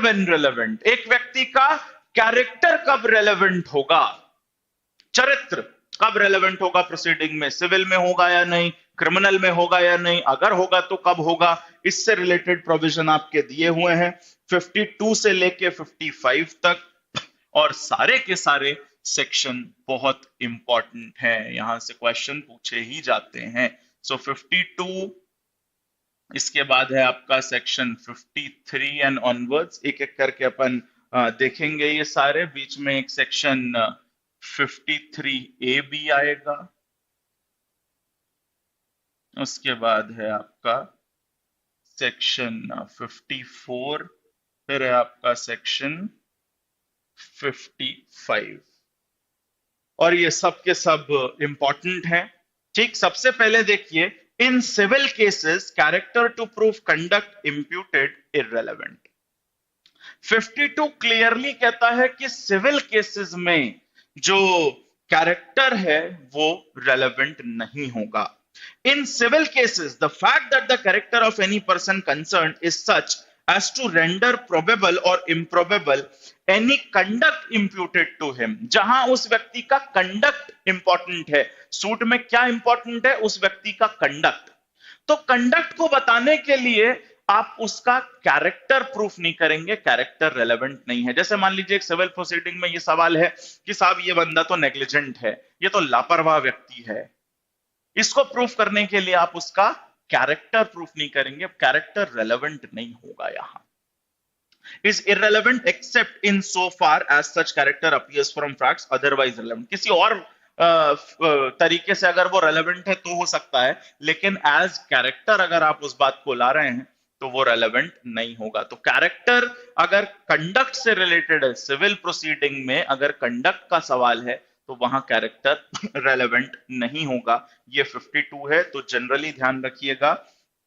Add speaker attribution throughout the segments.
Speaker 1: when relevant, एक व्यक्ति का कैरेक्टर कब रेलेवेंट होगा, चरित्र कब रेलेवेंट होगा प्रोसीडिंग में, सिविल में होगा या नहीं, क्रिमिनल में होगा या नहीं, अगर होगा तो कब होगा, इससे रिलेटेड प्रोविजन आपके दिए हुए हैं 52 से लेके 55 तक, और सारे के सारे सेक्शन बहुत इंपॉर्टेंट है, यहां से क्वेश्चन पूछे ही जाते हैं। सो 52, इसके बाद है आपका सेक्शन 53 एंड ऑनवर्ड्स, एक एक करके अपन देखेंगे ये सारे। बीच में एक सेक्शन 53A भी आएगा, उसके बाद है आपका सेक्शन 54, फिर है आपका सेक्शन 55, और ये सब के सब इंपॉर्टेंट है। ठीक, सबसे पहले देखिए, in civil cases character to prove conduct imputed irrelevant. 52 clearly कहता है कि सिविल केसेस में जो कैरेक्टर है वो रेलेवेंट नहीं होगा। In civil cases, the fact that the character of any person concerned is such as to render probable or improbable any conduct imputed to him, जहां उस व्यक्ति का कंडक्ट इंपॉर्टेंट है। सूट में क्या इंपॉर्टेंट है, उस व्यक्ति का कंडक्ट। तो कंडक्ट को बताने के लिए आप उसका कैरेक्टर प्रूफ नहीं करेंगे, कैरेक्टर रेलेवेंट नहीं है। जैसे मान लीजिए एक सिविल प्रोसीडिंग में ये सवाल है कि साहब ये बंदा तो नेग्लिजेंट है, ये तो लापरवाह व्यक्ति है, इसको प्रूफ करने के लिए आप उसका कैरेक्टर प्रूफ नहीं करेंगे, कैरेक्टर रेलेवेंट नहीं होगा। यहां is irrelevant except in so far as such character appears from facts otherwise relevant। किसी और तरीके से अगर वो रेलेवेंट है तो हो सकता है, लेकिन एज कैरेक्टर अगर आप उस बात को ला रहे हैं तो वो रेलेवेंट नहीं होगा। तो कैरेक्टर अगर कंडक्ट से रिलेटेड है, सिविल प्रोसीडिंग में अगर कंडक्ट का सवाल है तो वहां कैरेक्टर रेलेवेंट नहीं होगा। ये 52 है, तो जनरली ध्यान रखिएगा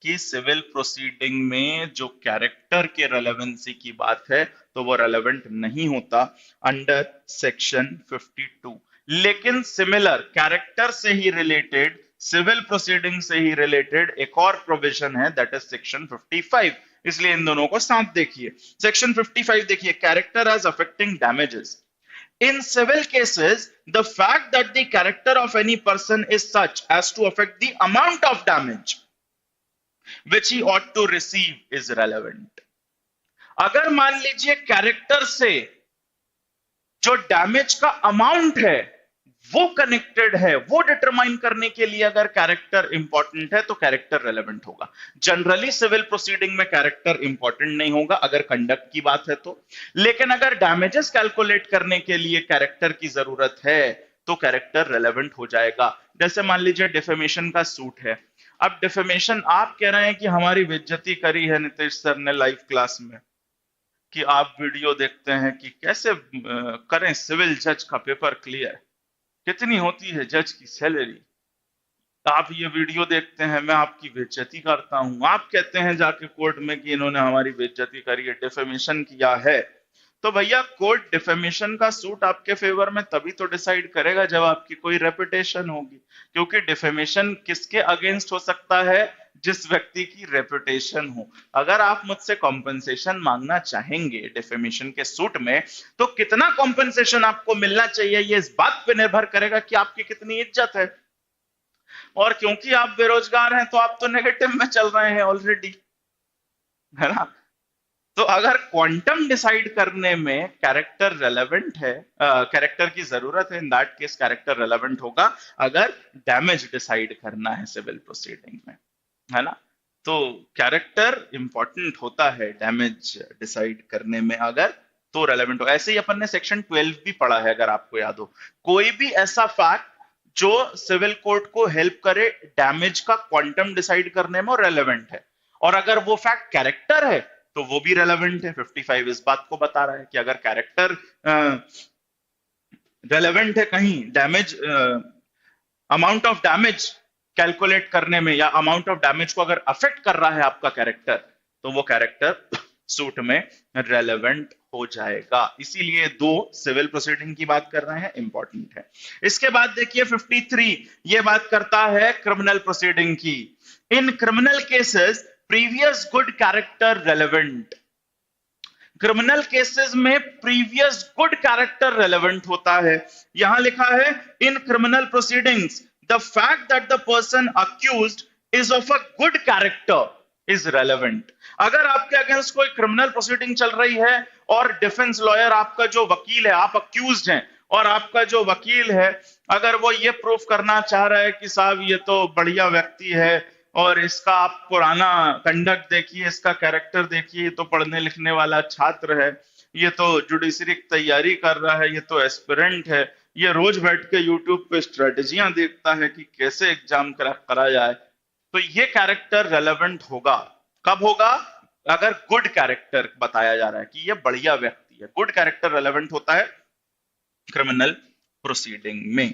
Speaker 1: कि सिविल प्रोसीडिंग में जो कैरेक्टर के रेलेवेंसी की बात है तो वो रेलेवेंट नहीं होता अंडर सेक्शन 52। लेकिन सिमिलर कैरेक्टर से ही रिलेटेड, सिविल प्रोसीडिंग से ही रिलेटेड एक और प्रोविजन है, दैट इज सेक्शन 55। इसलिए इन दोनों को साथ देखिए। सेक्शन 55 देखिए, character as affecting damages. In civil cases, the fact that the character of any person is such as to affect the amount of damage which he ought to receive is relevant। अगर मान लीजिए character से जो damage का amount है वो connected है, वो डिटरमाइन करने के लिए अगर कैरेक्टर इंपॉर्टेंट है तो कैरेक्टर रेलेवेंट होगा। जनरली सिविल प्रोसीडिंग में कैरेक्टर इंपॉर्टेंट नहीं होगा अगर कंडक्ट की बात है तो, लेकिन अगर डैमेजेस कैलकुलेट करने के लिए कैरेक्टर की जरूरत है तो कैरेक्टर रेलेवेंट हो जाएगा। जैसे मान लीजिए डिफेमेशन का सूट है, अब डिफेमेशन आप कह रहे हैं कि हमारी बेइज्जती करी है नीतीश सर ने लाइव क्लास में, कि आप वीडियो देखते हैं कि कैसे करें सिविल जज का पेपर क्लियर, कितनी होती है जज की सैलरी, आप ये वीडियो देखते हैं, मैं आपकी बेइज्जती करता हूं, आप कहते हैं जाके कोर्ट में कि इन्होंने हमारी बेइज्जती करी है, डिफेमेशन किया है। तो भैया कोर्ट डिफेमेशन का सूट आपके फेवर में तभी तो डिसाइड करेगा जब आपकी कोई रेपुटेशन होगी, क्योंकि डिफेमेशन किसके अगेंस्ट हो सकता है, जिस व्यक्ति की रेपुटेशन हो। अगर आप मुझसे कॉम्पेंसेशन मांगना चाहेंगे डिफेमेशन के सूट में, तो कितना कॉम्पेंसेशन आपको मिलना चाहिए ये इस बात पे निर्भर करेगा कि आपकी कितनी इज्जत है। और क्योंकि आप बेरोजगार हैं तो आप तो नेगेटिव में चल रहे हैं ऑलरेडी, है ना। तो अगर क्वांटम डिसाइड करने में कैरेक्टर रेलेवेंट है, कैरेक्टर की जरूरत है, इन दैट केस कैरेक्टर रेलेवेंट होगा। अगर डैमेज डिसाइड करना है सिविल प्रोसीडिंग में, है ना, तो कैरेक्टर इंपॉर्टेंट होता है डैमेज डिसाइड करने में अगर, तो रेलेवेंट हो। ऐसे ही अपन ने सेक्शन 12 भी पढ़ा है, अगर आपको याद हो, कोई भी ऐसा फैक्ट जो सिविल कोर्ट को हेल्प करे डैमेज का क्वांटम डिसाइड करने में और रेलेवेंट है, और अगर वो फैक्ट कैरेक्टर है तो वो भी रेलेवेंट है। 55 इस बात को बता रहा है कि अगर कैरेक्टर रेलेवेंट है कहीं damage, amount of damage calculate करने में, या अमाउंट ऑफ डैमेज को अगर अफेक्ट कर रहा है आपका कैरेक्टर, तो वो कैरेक्टर सूट में रेलेवेंट हो जाएगा। इसीलिए दो सिविल प्रोसीडिंग की बात कर रहे हैं, इंपॉर्टेंट है। इसके बाद देखिए 53 ये बात करता है क्रिमिनल प्रोसीडिंग की। In criminal cases previous good character relevant. Criminal cases में प्रीवियस गुड कैरेक्टर रेलेवेंट होता है। यहां लिखा है in criminal proceedings the fact that the person accused is of a good character is relevant. अगर आपके against कोई क्रिमिनल प्रोसीडिंग चल रही है और डिफेंस लॉयर, आपका जो वकील है, आप अक्यूज्ड हैं और आपका जो वकील है अगर वो ये प्रूफ करना चाह रहा है कि साहब ये तो बढ़िया व्यक्ति है और इसका आप पुराना कंडक्ट देखिए, इसका कैरेक्टर देखिए, ये तो पढ़ने लिखने वाला छात्र है, ये तो जुडिशरी की तैयारी कर रहा है, ये तो एस्पिरेंट है, ये रोज बैठ के यूट्यूब पे स्ट्रेटेजियां देखता है कि कैसे एग्जाम करा जाए, तो ये कैरेक्टर रेलेवेंट होगा। कब होगा? अगर गुड कैरेक्टर बताया जा रहा है कि ये बढ़िया व्यक्ति है। गुड कैरेक्टर रेलेवेंट होता है क्रिमिनल प्रोसीडिंग में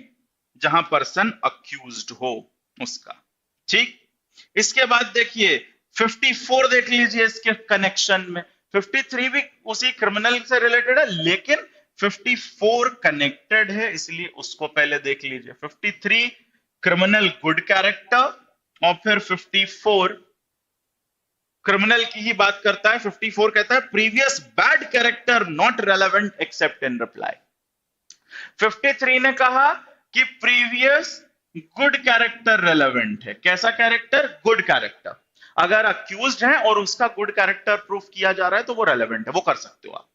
Speaker 1: जहां पर्सन अक्यूज्ड हो उसका। ठीक, इसके बाद देखिए 54 देख लीजिए इसके कनेक्शन में। 53 भी उसी क्रिमिनल से रिलेटेड है लेकिन 54 कनेक्टेड है, इसलिए उसको पहले देख लीजिए। 53 क्रिमिनल गुड कैरेक्टर और फिर 54 क्रिमिनल की ही बात करता है। 54 कहता है previous bad character not relevant accept in reply. 53 ने कहा कि प्रीवियस गुड कैरेक्टर रेलेवेंट है। कैसा कैरेक्टर? Good character. अगर अक्यूज्ड है और उसका गुड कैरेक्टर प्रूफ किया जा रहा है तो वो रेलेवेंट है, वो कर सकते हो आप।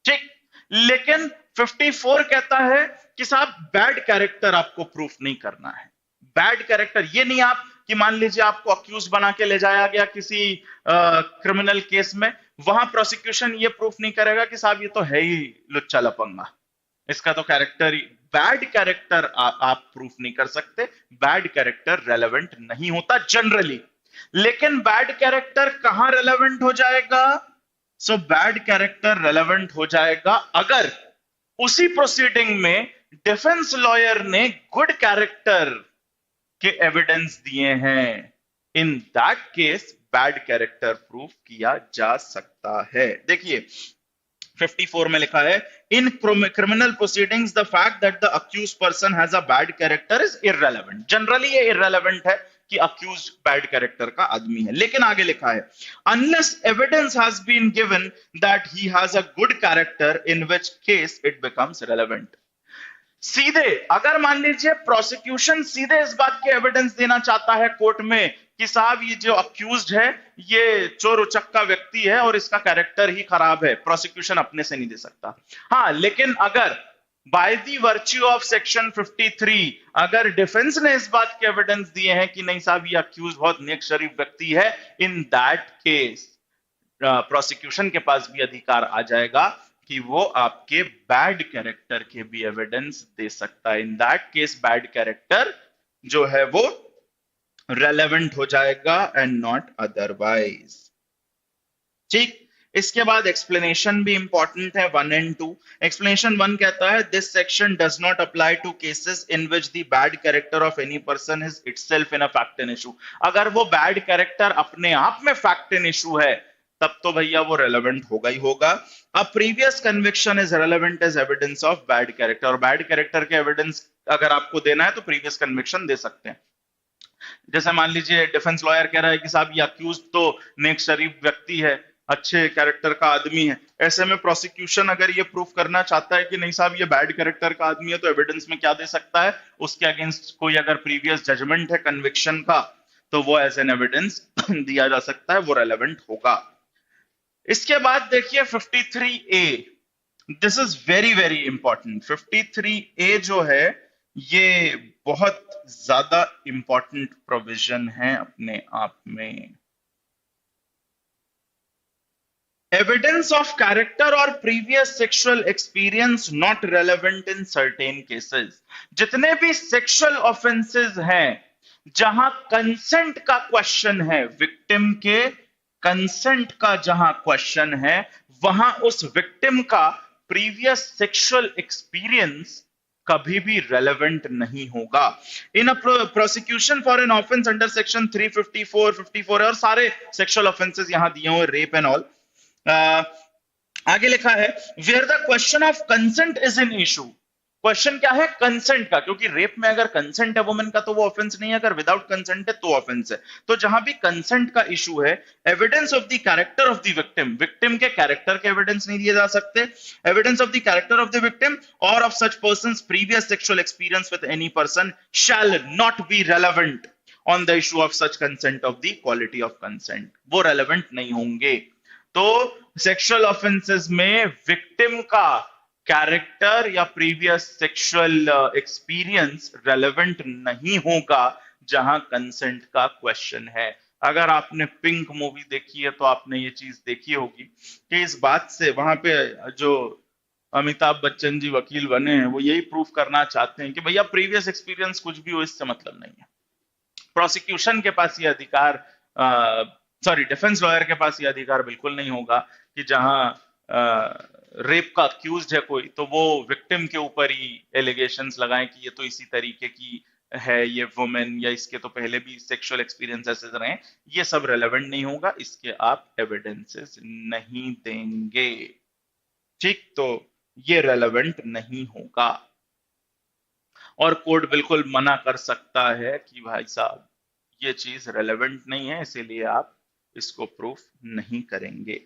Speaker 1: ठीक, लेकिन 54 कहता है कि साहब बैड कैरेक्टर आपको प्रूफ नहीं करना है। बैड कैरेक्टर ये नहीं आप कि मान लीजिए आपको अक्यूज बना के ले जाया गया किसी क्रिमिनल केस में, वहां प्रोसिक्यूशन ये प्रूफ नहीं करेगा कि साहब ये तो है ही लुच्चा लपंगा, इसका तो कैरेक्टर ही बैड कैरेक्टर आप प्रूफ नहीं कर सकते। बैड कैरेक्टर रेलेवेंट नहीं होता जनरली, लेकिन बैड कैरेक्टर कहां रेलेवेंट हो जाएगा? सो बैड कैरेक्टर रेलेवेंट हो जाएगा अगर उसी प्रोसीडिंग में डिफेंस लॉयर ने गुड कैरेक्टर के एविडेंस दिए हैं। In that case bad character proof किया जा सकता है। देखिए 54 में लिखा है in criminal proceedings the fact that the accused person has a bad character is irrelevant. Generally ये इररेलेवेंट है कि अक्यूज बैड कैरेक्टर का आदमी है, लेकिन आगे लिखा है unless evidence has been given that he has a good character in which case it becomes relevant. सीधे अगर मान लीजिए प्रोसिक्यूशन सीधे इस बात के एविडेंस देना चाहता है कोर्ट में कि साहब ये जो अक्यूज्ड है ये चोर उचक्का व्यक्ति है और इसका कैरेक्टर ही खराब है, प्रोसिक्यूशन अपने से नहीं दे सकता। हाँ, लेकिन अगर by the virtue of section 53 अगर डिफेंस ने इस बात के एविडेंस दिए हैं कि नहीं साहब ये अक्यूज बहुत नेक शरीफ व्यक्ति है, इन दैट केस प्रोसिक्यूशन के पास भी अधिकार आ जाएगा कि वो आपके बैड कैरेक्टर के भी एविडेंस दे सकता है। इन दैट केस बैड कैरेक्टर जो है वो रेलेवेंट हो जाएगा एंड नॉट अदरवाइज। ठीक, इसके बाद एक्सप्लेनेशन भी इंपॉर्टेंट है 1 and 2। एक्सप्लेनेशन 1 कहता है this section does not apply to cases in which the bad character of any person is itself in a fact and issue. अगर वो बैड कैरेक्टर अपने आप में फैक्ट एंड इशू है तब तो भैया वो रेलेवेंट होगा ही होगा। A previous conviction is relevant as evidence of bad character. और बैड कैरेक्टर के एविडेंस अगर आपको देना है तो प्रीवियस कन्विक्शन दे सकते हैं। जैसे मान लीजिए डिफेंस लॉयर कह रहा है कि साहब ये अक्यूज तो नेक शरीफ व्यक्ति है, अच्छे कैरेक्टर का आदमी है, ऐसे में प्रोसिक्यूशन अगर ये प्रूफ करना चाहता है कि नहीं साहब ये बैड कैरेक्टर का आदमी है तो एविडेंस में क्या दे सकता है? उसके अगेंस्ट कोई अगर प्रीवियस जजमेंट है कन्विक्शन का तो वो एज एन एविडेंस दिया जा सकता है, वो रेलेवेंट होगा। इसके बाद देखिए 53A, this is very very important. 53A जो है ये बहुत ज्यादा इंपॉर्टेंट प्रोविजन है अपने आप में। एविडेंस ऑफ कैरेक्टर और previous sexual experience not relevant in certain cases. जितने भी सेक्सुअल ऑफेंसेस हैं जहां कंसेंट का क्वेश्चन है, विक्टिम के कंसेंट का जहां क्वेश्चन है, वहां उस विक्टिम का प्रीवियस सेक्सुअल एक्सपीरियंस कभी भी रेलेवेंट नहीं होगा। In a prosecution for an offence under section 354, 54 और सारे सेक्सुअल ऑफेंसेस यहां दिए हुए, रेप एंड ऑल। आगे लिखा है where the question of consent is in issue. Question क्या है? कंसेंट का, क्योंकि रेप में अगर कंसेंट है वुमेन का तो वो ऑफेंस नहीं है, अगर विदाउट कंसेंट है तो ऑफेंस है। तो जहां भी कंसेंट का इशू है, evidence of the character of the victim, victim के कैरेक्टर के एविडेंस नहीं दिए जा सकते, evidence of the character of the victim और of such persons previous sexual experience with any person shall not be relevant on the issue of such consent of the quality of consent, वो relevant नहीं होंगे। तो sexual offences में victim का character या previous sexual experience relevant नहीं होगा जहां कंसेंट का क्वेश्चन है। अगर आपने पिंक मूवी देखी है तो आपने ये चीज देखी होगी कि इस बात से वहां पे जो अमिताभ बच्चन जी वकील बने हैं वो यही प्रूफ करना चाहते हैं कि भैया प्रीवियस एक्सपीरियंस कुछ भी हो इससे मतलब नहीं है। प्रोसिक्यूशन के पास ये अधिकार, सॉरी डिफेंस लॉयर के पास ये अधिकार बिल्कुल नहीं होगा कि जहां रेप का अक्यूज्ड है कोई तो वो विक्टिम के ऊपर ही एलिगेशंस लगाएं कि ये तो इसी तरीके की है ये वुमेन, या इसके तो पहले भी सेक्सुअल एक्सपीरियंस ऐसे रहे। ये सब रेलेवेंट नहीं होगा, इसके आप एविडेंसेस नहीं देंगे। ठीक, तो ये रेलेवेंट नहीं होगा और कोर्ट बिल्कुल मना कर सकता है कि भाई साहब ये चीज रेलेवेंट नहीं है, इसीलिए आप इसको प्रूफ नहीं करेंगे।